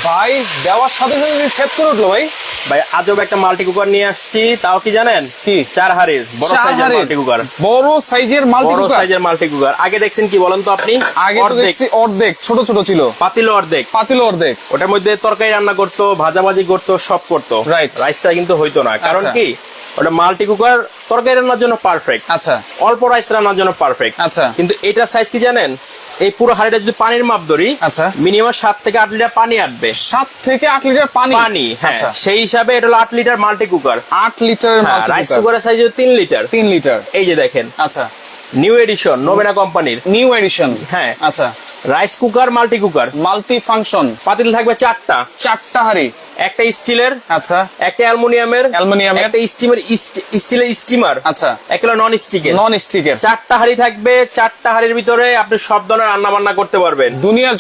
ভাই দেওয়ার সাথে সাথে ছেদ করে উঠলো ভাই। ভাই আজব একটা মাল্টি কুকার নিয়ে আসছি, তাও কি জানেন? কি? 4 হাড়ির বড় সাইজের মাল্টি কুকার। বড় সাইজের মাল্টি বড় কুকার। সাইজের মাল্টি কুকার আগে দেখছেন কি বলেন তো আপনি? আগে তো দেখছি অর্ধেক ছোট ছোট ছিল, পাতিল অর্ধেক, পাতিল অর্ধেক। ওটার মধ্যে তরকারি রান্না করতো, ভাজাভাজি করতো, সব করতো। রাইট। রাইসটা কিন্তু হইতো না, কারণ আচ্ছা। কি ওটা মাল্টি কুকার তরকারি রান্নার জন্য পারফেক্ট, আচ্ছা অল্প রাইস রান্নার জন্য পারফেক্ট। আচ্ছা। কিন্তু এটার সাইজ কি জানেন? এই পুরো হাড়িটা যদি পানির মাপ ধরি, আচ্ছা। মিনিমাম 7 থেকে 8 লিটার পানি আটবে। 7 থেকে 8 লিটার পানি। পানি, হ্যাঁ। আচ্ছা। সেই হিসাবে এটা হলো 8 লিটার মাল্টি কুকার। 8 লিটারের মাল্টি রাইস কুকার। কুকারের সাইজ 3 লিটার। 3 লিটার। এই যে দেখেন, আচ্ছা। নিউ এডিশন, নোবেনা কোম্পানির নিউ এডিশন। হ্যাঁ। আচ্ছা। Rice cooker, multi cooker, multi function. পাতিল থাকবে 4টা, 4টা হাড়ি। একটা স্টিলের, আচ্ছা। একটা অ্যালুমিনিয়ামের, অ্যালুমিনিয়ামের। একটা স্টিলের স্টিমার, আচ্ছা। একটা নন স্টিকের। নন স্টিকের। 4টা হাড়ি থাকবে। 4টা হাড়ির ভিতরে আপনি সব ধরনের রান্না বান্না করতে পারবেন। দুনিয়ার